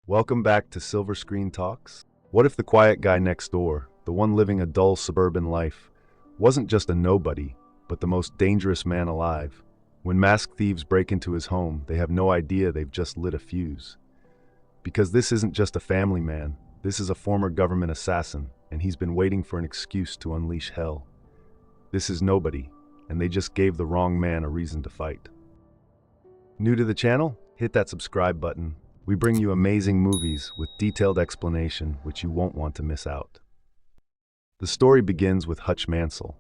Welcome back to Silver Screen Talks. What if the quiet guy next door, the one living a dull suburban life, wasn't just a nobody, but the most dangerous man alive? When masked thieves break into his home, they have no idea they've just lit a fuse. Because this isn't just a family man, this is a former government assassin, and he's been waiting for an excuse to unleash hell. This is nobody, and they just gave the wrong man a reason to fight. New to the channel? Hit that subscribe button. We bring you amazing movies with detailed explanation which you won't want to miss out. The story begins with Hutch Mansell.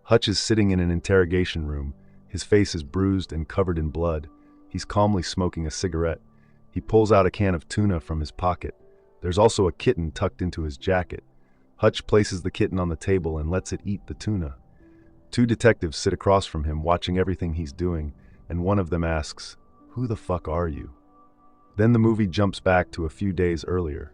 Hutch is sitting in an interrogation room. His face is bruised and covered in blood. He's calmly smoking a cigarette. He pulls out a can of tuna from his pocket. There's also a kitten tucked into his jacket. Hutch places the kitten on the table and lets it eat the tuna. Two detectives sit across from him watching everything he's doing, and one of them asks, "Who the fuck are you?" Then the movie jumps back to a few days earlier.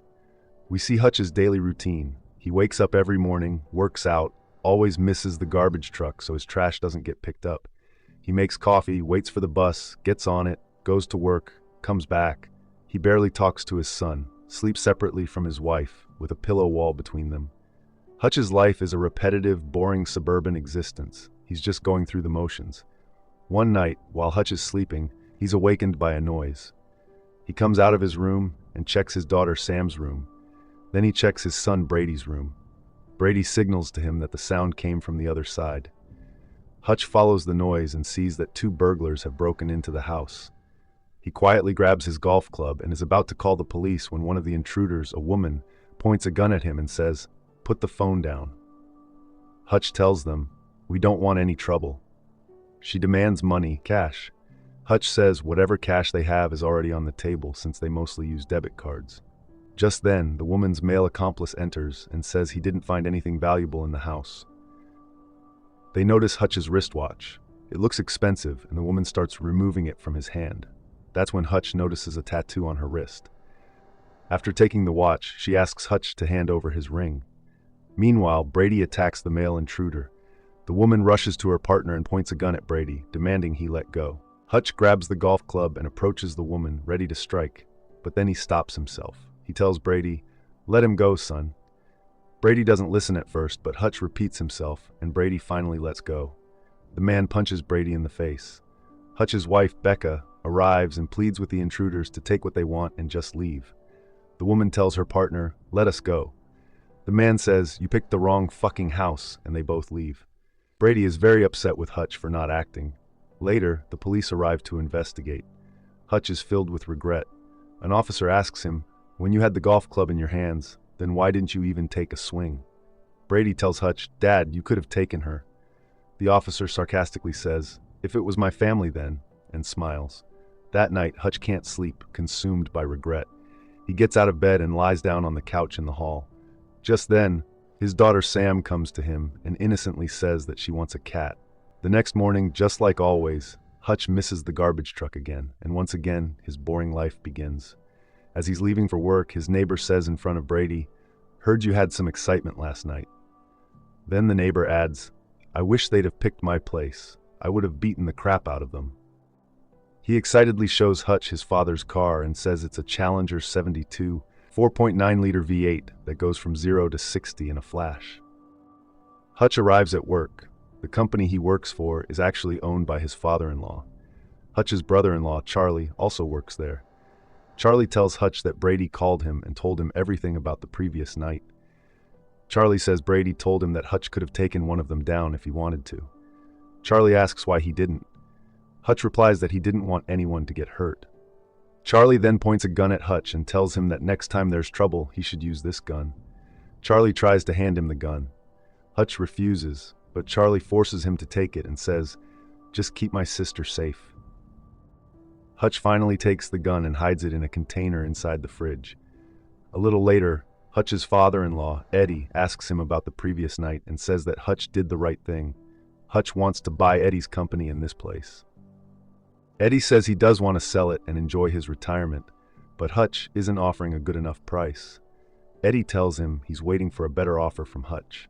We see Hutch's daily routine. He wakes up every morning, works out, always misses the garbage truck so his trash doesn't get picked up. He makes coffee, waits for the bus, gets on it, goes to work, comes back. He barely talks to his son, sleeps separately from his wife, with a pillow wall between them. Hutch's life is a repetitive, boring suburban existence. He's just going through the motions. One night, while Hutch is sleeping, he's awakened by a noise. He comes out of his room and checks his daughter Sam's room. Then he checks his son Brady's room. Brady signals to him that the sound came from the other side. Hutch follows the noise and sees that two burglars have broken into the house. He quietly grabs his golf club and is about to call the police when one of the intruders, a woman, points a gun at him and says, "Put the phone down." Hutch tells them, "We don't want any trouble." She demands money, cash. Hutch says whatever cash they have is already on the table since they mostly use debit cards. Just then, the woman's male accomplice enters and says he didn't find anything valuable in the house. They notice Hutch's wristwatch. It looks expensive, and the woman starts removing it from his hand. That's when Hutch notices a tattoo on her wrist. After taking the watch, she asks Hutch to hand over his ring. Meanwhile, Brady attacks the male intruder. The woman rushes to her partner and points a gun at Brady, demanding he let go. Hutch grabs the golf club and approaches the woman, ready to strike, but then he stops himself. He tells Brady, "Let him go, son." Brady doesn't listen at first, but Hutch repeats himself, and Brady finally lets go. The man punches Brady in the face. Hutch's wife, Becca, arrives and pleads with the intruders to take what they want and just leave. The woman tells her partner, "Let us go." The man says, "You picked the wrong fucking house," and they both leave. Brady is very upset with Hutch for not acting. Later, the police arrive to investigate. Hutch is filled with regret. An officer asks him, "When you had the golf club in your hands, then why didn't you even take a swing?" Brady tells Hutch, "Dad, you could have taken her." The officer sarcastically says, "If it was my family then," and smiles. That night, Hutch can't sleep, consumed by regret. He gets out of bed and lies down on the couch in the hall. Just then, his daughter Sam comes to him and innocently says that she wants a cat. The next morning, just like always, Hutch misses the garbage truck again, and once again, his boring life begins. As he's leaving for work, his neighbor says in front of Brady, "Heard you had some excitement last night." Then the neighbor adds, "I wish they'd have picked my place. I would have beaten the crap out of them." He excitedly shows Hutch his father's car and says it's a Challenger 72, 4.9-liter V8 that goes from 0 to 60 in a flash. Hutch arrives at work. The company he works for is actually owned by his father-in-law. Hutch's brother-in-law, Charlie, also works there. Charlie tells Hutch that Brady called him and told him everything about the previous night. Charlie says Brady told him that Hutch could have taken one of them down if he wanted to. Charlie asks why he didn't. Hutch replies that he didn't want anyone to get hurt. Charlie then points a gun at Hutch and tells him that next time there's trouble, he should use this gun. Charlie tries to hand him the gun. Hutch refuses, but Charlie forces him to take it and says, "Just keep my sister safe." Hutch finally takes the gun and hides it in a container inside the fridge. A little later, Hutch's father-in-law, Eddie, asks him about the previous night and says that Hutch did the right thing. Hutch wants to buy Eddie's company in this place. Eddie says he does want to sell it and enjoy his retirement, but Hutch isn't offering a good enough price. Eddie tells him he's waiting for a better offer from Hutch.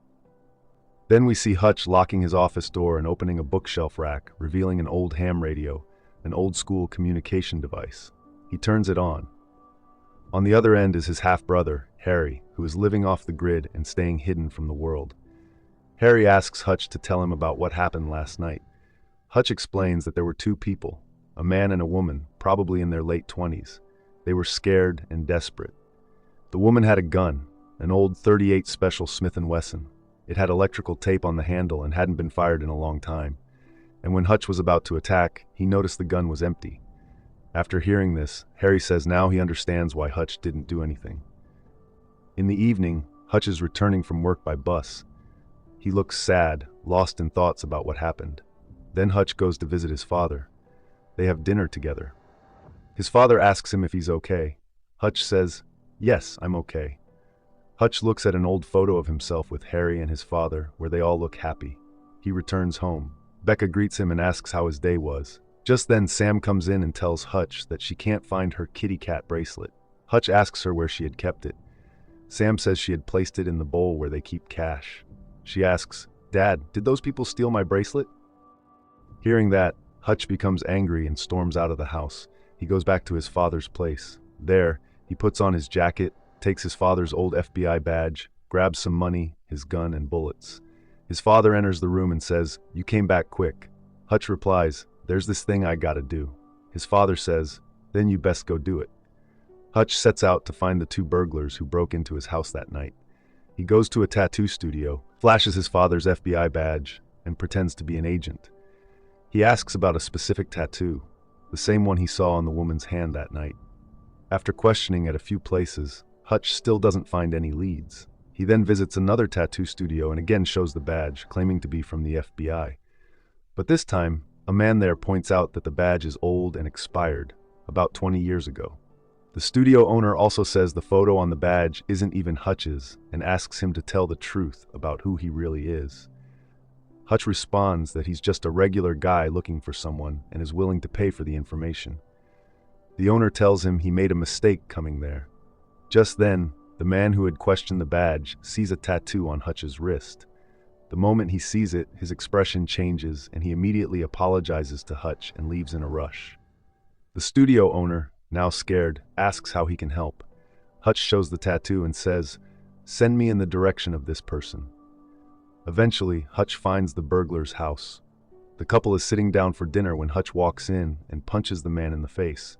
Then we see Hutch locking his office door and opening a bookshelf rack, revealing an old ham radio, an old-school communication device. He turns it on. On the other end is his half-brother, Harry, who is living off the grid and staying hidden from the world. Harry asks Hutch to tell him about what happened last night. Hutch explains that there were two people, a man and a woman, probably in their late 20s. They were scared and desperate. The woman had a gun, an old .38 Special Smith & Wesson. It had electrical tape on the handle and hadn't been fired in a long time. And when Hutch was about to attack, he noticed the gun was empty. After hearing this, Harry says now he understands why Hutch didn't do anything. In the evening, Hutch is returning from work by bus. He looks sad, lost in thoughts about what happened. Then Hutch goes to visit his father. They have dinner together. His father asks him if he's okay. Hutch says, "Yes, I'm okay." Hutch looks at an old photo of himself with Harry and his father, where they all look happy. He returns home. Becca greets him and asks how his day was. Just then, Sam comes in and tells Hutch that she can't find her kitty cat bracelet. Hutch asks her where she had kept it. Sam says she had placed it in the bowl where they keep cash. She asks, "Dad, did those people steal my bracelet?" Hearing that, Hutch becomes angry and storms out of the house. He goes back to his father's place. There, he puts on his jacket, takes his father's old FBI badge, grabs some money, his gun, and bullets. His father enters the room and says, "You came back quick." Hutch replies, "There's this thing I gotta do." His father says, "Then you best go do it." Hutch sets out to find the two burglars who broke into his house that night. He goes to a tattoo studio, flashes his father's FBI badge, and pretends to be an agent. He asks about a specific tattoo, the same one he saw on the woman's hand that night. After questioning at a few places, Hutch still doesn't find any leads. He then visits another tattoo studio and again shows the badge, claiming to be from the FBI. But this time, a man there points out that the badge is old and expired, about 20 years ago. The studio owner also says the photo on the badge isn't even Hutch's and asks him to tell the truth about who he really is. Hutch responds that he's just a regular guy looking for someone and is willing to pay for the information. The owner tells him he made a mistake coming there. Just then, the man who had questioned the badge sees a tattoo on Hutch's wrist. The moment he sees it, his expression changes and he immediately apologizes to Hutch and leaves in a rush. The studio owner, now scared, asks how he can help. Hutch shows the tattoo and says, "Send me in the direction of this person." Eventually, Hutch finds the burglar's house. The couple is sitting down for dinner when Hutch walks in and punches the man in the face.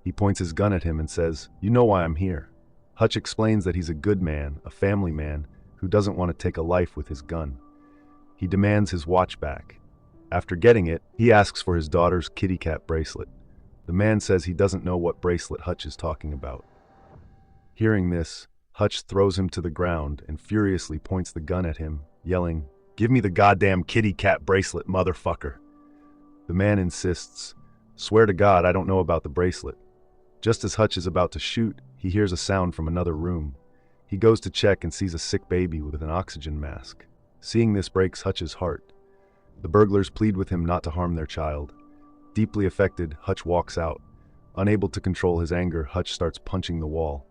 He points his gun at him and says, "You know why I'm here." Hutch explains that he's a good man, a family man, who doesn't want to take a life with his gun. He demands his watch back. After getting it, he asks for his daughter's kitty cat bracelet. The man says he doesn't know what bracelet Hutch is talking about. Hearing this, Hutch throws him to the ground and furiously points the gun at him, yelling, "Give me the goddamn kitty cat bracelet, motherfucker." The man insists, "Swear to God I don't know about the bracelet." Just as Hutch is about to shoot, he hears a sound from another room. He goes to check and sees a sick baby with an oxygen mask. Seeing this breaks Hutch's heart. The burglars plead with him not to harm their child. Deeply affected, Hutch walks out. Unable to control his anger, Hutch starts punching the wall.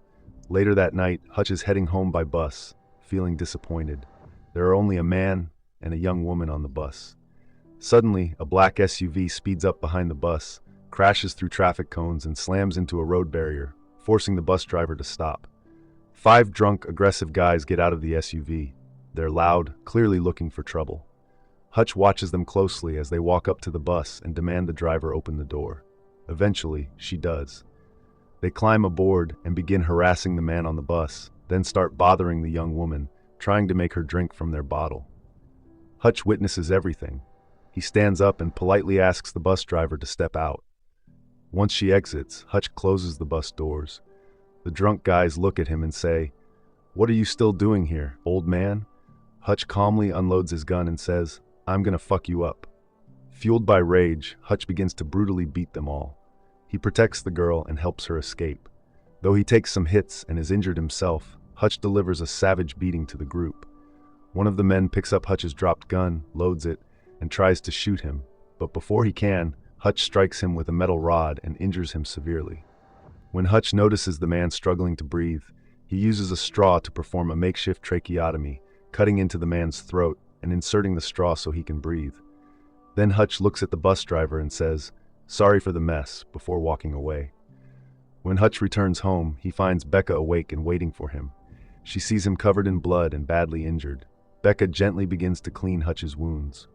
Later that night, Hutch is heading home by bus, feeling disappointed. There are only a man and a young woman on the bus. Suddenly, a black SUV speeds up behind the bus, crashes through traffic cones and slams into a road barrier, forcing the bus driver to stop. 5 drunk, aggressive guys get out of the SUV. They're loud, clearly looking for trouble. Hutch watches them closely as they walk up to the bus and demand the driver open the door. Eventually, she does. They climb aboard and begin harassing the man on the bus, then start bothering the young woman, trying to make her drink from their bottle. Hutch witnesses everything. He stands up and politely asks the bus driver to step out. Once she exits, Hutch closes the bus doors. The drunk guys look at him and say, "What are you still doing here, old man?" Hutch calmly unloads his gun and says, "I'm gonna fuck you up." Fueled by rage, Hutch begins to brutally beat them all. He protects the girl and helps her escape. Though he takes some hits and is injured himself, Hutch delivers a savage beating to the group. One of the men picks up Hutch's dropped gun, loads it, and tries to shoot him, but before he can, Hutch strikes him with a metal rod and injures him severely. When Hutch notices the man struggling to breathe, he uses a straw to perform a makeshift tracheotomy, cutting into the man's throat and inserting the straw so he can breathe. Then Hutch looks at the bus driver and says, "Sorry for the mess," before walking away. When Hutch returns home, he finds Becca awake and waiting for him. She sees him covered in blood and badly injured. Becca gently begins to clean Hutch's wounds.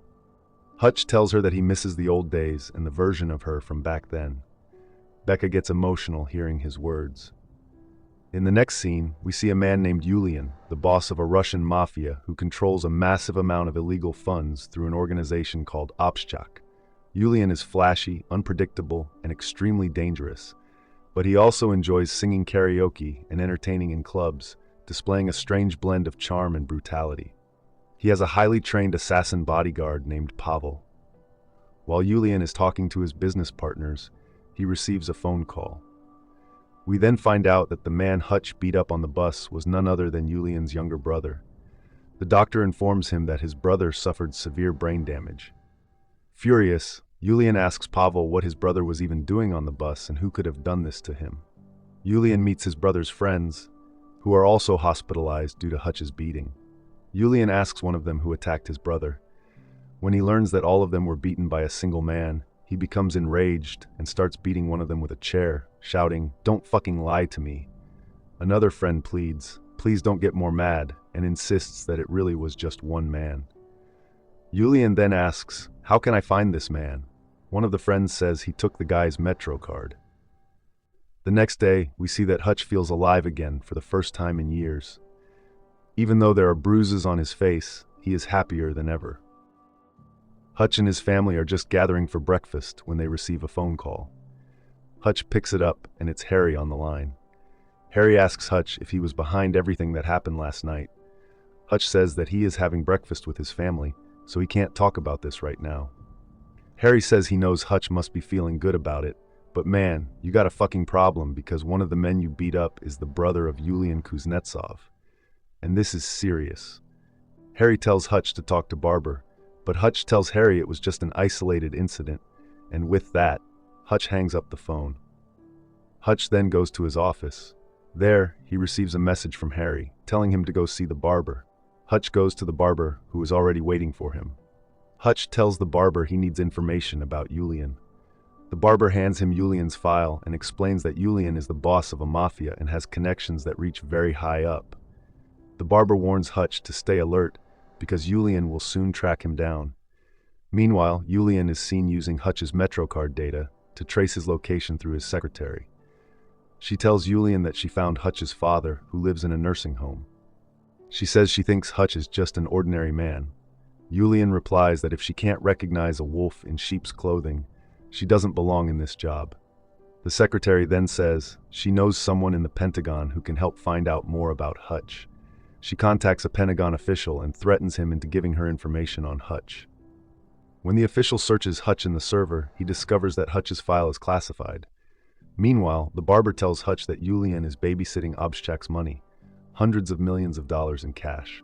Hutch tells her that he misses the old days and the version of her from back then. Becca gets emotional hearing his words. In the next scene, we see a man named Yulian, the boss of a Russian mafia who controls a massive amount of illegal funds through an organization called Obshchak. Yulian is flashy, unpredictable, and extremely dangerous, but he also enjoys singing karaoke and entertaining in clubs, displaying a strange blend of charm and brutality. He has a highly trained assassin bodyguard named Pavel. While Yulian is talking to his business partners, he receives a phone call. We then find out that the man Hutch beat up on the bus was none other than Yulian's younger brother. The doctor informs him that his brother suffered severe brain damage. Furious, Yulian asks Pavel what his brother was even doing on the bus and who could have done this to him. Yulian meets his brother's friends, who are also hospitalized due to Hutch's beating. Yulian asks one of them who attacked his brother. When he learns that all of them were beaten by a single man, he becomes enraged and starts beating one of them with a chair, shouting, "Don't fucking lie to me." Another friend pleads, "Please don't get more mad," and insists that it really was just one man. Yulian then asks, "How can I find this man?" One of the friends says he took the guy's Metro card. The next day, we see that Hutch feels alive again for the first time in years. Even though there are bruises on his face, he is happier than ever. Hutch and his family are just gathering for breakfast when they receive a phone call. Hutch picks it up and it's Harry on the line. Harry asks Hutch if he was behind everything that happened last night. Hutch says that he is having breakfast with his family, so he can't talk about this right now. Harry says he knows Hutch must be feeling good about it, but man, you got a fucking problem because one of the men you beat up is the brother of Yulian Kuznetsov. And this is serious. Harry tells Hutch to talk to Barber, but Hutch tells Harry it was just an isolated incident, and with that, Hutch hangs up the phone. Hutch then goes to his office. There, he receives a message from Harry, telling him to go see the barber. Hutch goes to the barber, who is already waiting for him. Hutch tells the barber he needs information about Yulian. The barber hands him Yulian's file and explains that Yulian is the boss of a mafia and has connections that reach very high up. The barber warns Hutch to stay alert because Yulian will soon track him down. Meanwhile, Yulian is seen using Hutch's Metro card data to trace his location through his secretary. She tells Yulian that she found Hutch's father, who lives in a nursing home. She says she thinks Hutch is just an ordinary man. Yulian replies that if she can't recognize a wolf in sheep's clothing, she doesn't belong in this job. The secretary then says she knows someone in the Pentagon who can help find out more about Hutch. She contacts a Pentagon official and threatens him into giving her information on Hutch. When the official searches Hutch in the server, he discovers that Hutch's file is classified. Meanwhile, the barber tells Hutch that Yulian is babysitting Obshchak's money, hundreds of millions of dollars in cash.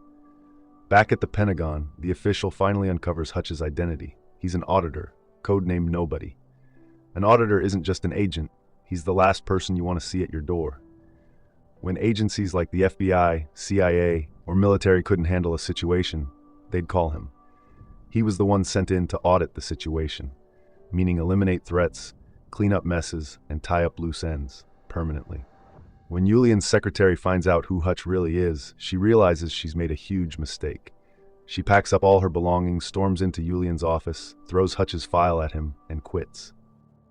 Back at the Pentagon, the official finally uncovers Hutch's identity. He's an auditor, codenamed Nobody. An auditor isn't just an agent, he's the last person you want to see at your door. When agencies like the FBI, CIA, or military couldn't handle a situation, they'd call him. He was the one sent in to audit the situation, meaning eliminate threats, clean up messes, and tie up loose ends, permanently. When Yulian's secretary finds out who Hutch really is, she realizes she's made a huge mistake. She packs up all her belongings, storms into Yulian's office, throws Hutch's file at him, and quits.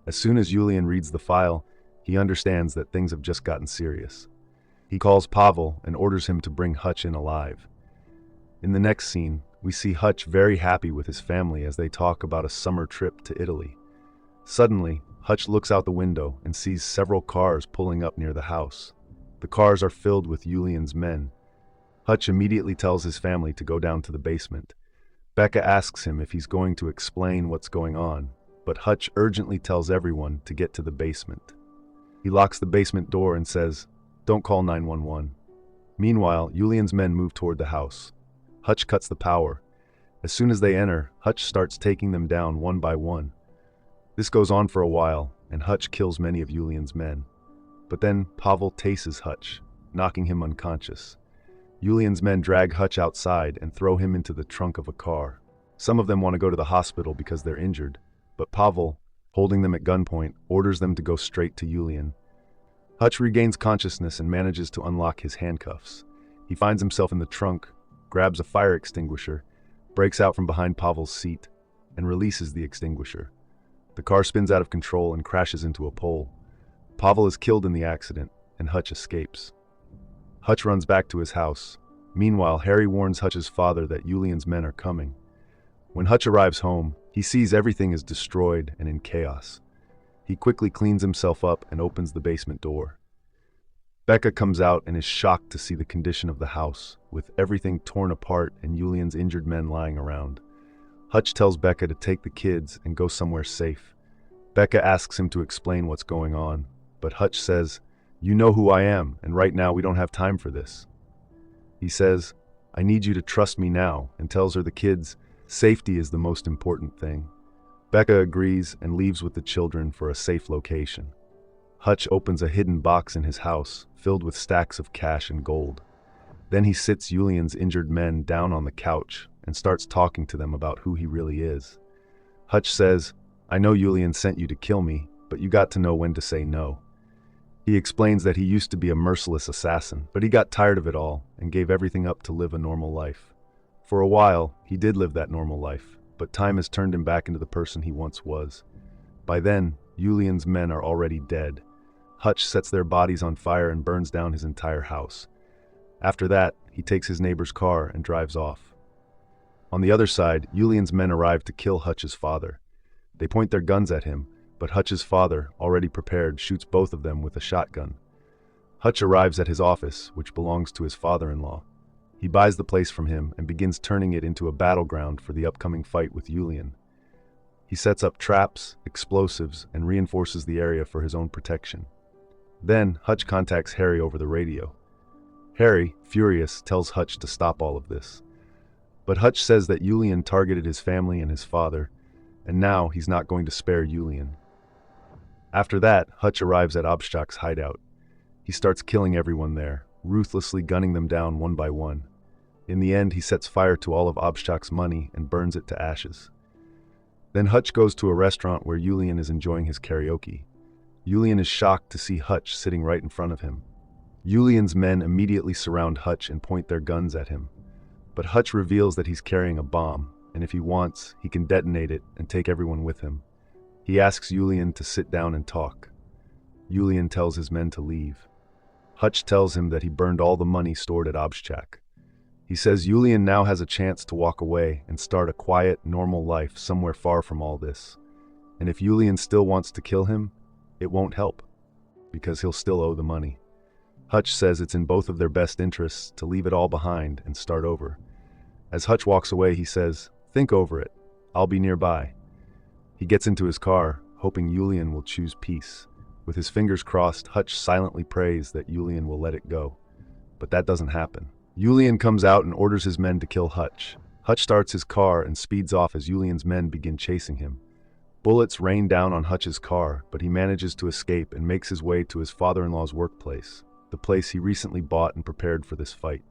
As soon as Yulian reads the file, he understands that things have just gotten serious. He calls Pavel and orders him to bring Hutch in alive. In the next scene, we see Hutch very happy with his family as they talk about a summer trip to Italy. Suddenly, Hutch looks out the window and sees several cars pulling up near the house. The cars are filled with Yulian's men. Hutch immediately tells his family to go down to the basement. Becca asks him if he's going to explain what's going on, but Hutch urgently tells everyone to get to the basement. He locks the basement door and says, "Don't call 911. Meanwhile, Yulian's men move toward the house. Hutch cuts the power. As soon as they enter, Hutch starts taking them down one by one. This goes on for a while, and Hutch kills many of Yulian's men. But then Pavel tases Hutch, knocking him unconscious. Yulian's men drag Hutch outside and throw him into the trunk of a car. Some of them want to go to the hospital because they're injured, but Pavel, holding them at gunpoint, orders them to go straight to Yulian. Hutch regains consciousness and manages to unlock his handcuffs. He finds himself in the trunk, grabs a fire extinguisher, breaks out from behind Pavel's seat, and releases the extinguisher. The car spins out of control and crashes into a pole. Pavel is killed in the accident, and Hutch escapes. Hutch runs back to his house. Meanwhile, Harry warns Hutch's father that Julian's men are coming. When Hutch arrives home, he sees everything is destroyed and in chaos. He quickly cleans himself up and opens the basement door. Becca comes out and is shocked to see the condition of the house, with everything torn apart and Julian's injured men lying around. Hutch tells Becca to take the kids and go somewhere safe. Becca asks him to explain what's going on, but Hutch says, "You know who I am, and right now we don't have time for this." He says, "I need you to trust me now," and tells her the kids' safety is the most important thing. Becca agrees and leaves with the children for a safe location. Hutch opens a hidden box in his house, filled with stacks of cash and gold. Then he sits Julian's injured men down on the couch and starts talking to them about who he really is. Hutch says, "I know Julian sent you to kill me, but you got to know when to say no." He explains that he used to be a merciless assassin, but he got tired of it all and gave everything up to live a normal life. For a while, he did live that normal life, but time has turned him back into the person he once was. By then, Julian's men are already dead. Hutch sets their bodies on fire and burns down his entire house. After that, he takes his neighbor's car and drives off. On the other side, Julian's men arrive to kill Hutch's father. They point their guns at him, but Hutch's father, already prepared, shoots both of them with a shotgun. Hutch arrives at his office, which belongs to his father-in-law. He buys the place from him and begins turning it into a battleground for the upcoming fight with Julian. He sets up traps, explosives, and reinforces the area for his own protection. Then, Hutch contacts Harry over the radio. Harry, furious, tells Hutch to stop all of this. But Hutch says that Julian targeted his family and his father, and now he's not going to spare Julian. After that, Hutch arrives at Obstak's hideout. He starts killing everyone there, ruthlessly gunning them down one by one. In the end, he sets fire to all of Obstak's money and burns it to ashes. Then Hutch goes to a restaurant where Julian is enjoying his karaoke. Julian is shocked to see Hutch sitting right in front of him. Julian's men immediately surround Hutch and point their guns at him. But Hutch reveals that he's carrying a bomb, and if he wants, he can detonate it and take everyone with him. He asks Julian to sit down and talk. Julian tells his men to leave. Hutch tells him that he burned all the money stored at Obstak. He says Julian now has a chance to walk away and start a quiet, normal life somewhere far from all this. And if Julian still wants to kill him, it won't help, because he'll still owe the money. Hutch says it's in both of their best interests to leave it all behind and start over. As Hutch walks away, he says, "Think over it. I'll be nearby." He gets into his car, hoping Julian will choose peace. With his fingers crossed, Hutch silently prays that Julian will let it go. But that doesn't happen. Julian comes out and orders his men to kill Hutch. Hutch starts his car and speeds off as Julian's men begin chasing him. Bullets rain down on Hutch's car, but he manages to escape and makes his way to his father-in-law's workplace, the place he recently bought and prepared for this fight.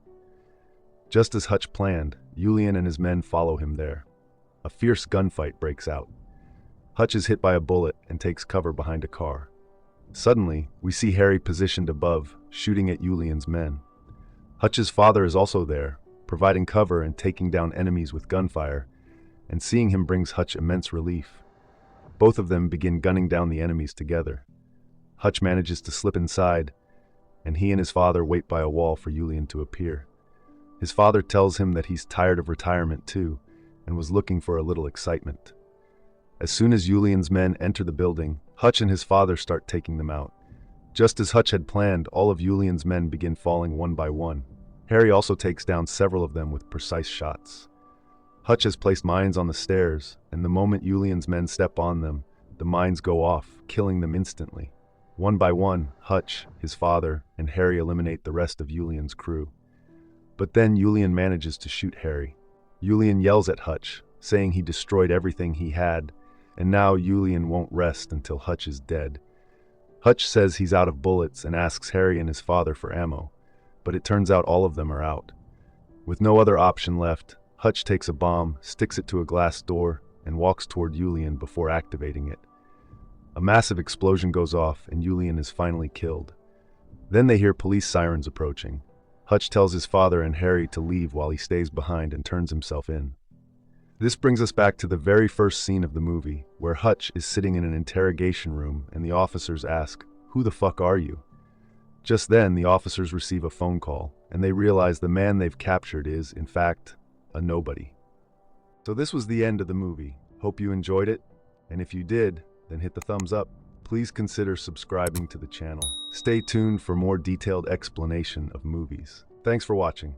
Just as Hutch planned, Julian and his men follow him there. A fierce gunfight breaks out. Hutch is hit by a bullet and takes cover behind a car. Suddenly, we see Harry positioned above, shooting at Julian's men. Hutch's father is also there, providing cover and taking down enemies with gunfire, and seeing him brings Hutch immense relief. Both of them begin gunning down the enemies together. Hutch manages to slip inside, and he and his father wait by a wall for Julian to appear. His father tells him that he's tired of retirement too, and was looking for a little excitement. As soon as Julian's men enter the building, Hutch and his father start taking them out. Just as Hutch had planned, all of Julian's men begin falling one by one. Harry also takes down several of them with precise shots. Hutch has placed mines on the stairs, and the moment Julian's men step on them, the mines go off, killing them instantly. One by one, Hutch, his father, and Harry eliminate the rest of Julian's crew. But then Julian manages to shoot Harry. Julian yells at Hutch, saying he destroyed everything he had, and now Julian won't rest until Hutch is dead. Hutch says he's out of bullets and asks Harry and his father for ammo, but it turns out all of them are out. With no other option left, Hutch takes a bomb, sticks it to a glass door, and walks toward Julian before activating it. A massive explosion goes off and Julian is finally killed. Then they hear police sirens approaching. Hutch tells his father and Harry to leave while he stays behind and turns himself in. This brings us back to the very first scene of the movie, where Hutch is sitting in an interrogation room and the officers ask, "Who the fuck are you?" Just then, the officers receive a phone call, and they realize the man they've captured is, in fact, a nobody. So this was the end of the movie. Hope you enjoyed it, and if you did, then hit the thumbs up. Please consider subscribing to the channel. Stay tuned for more detailed explanation of movies. Thanks for watching.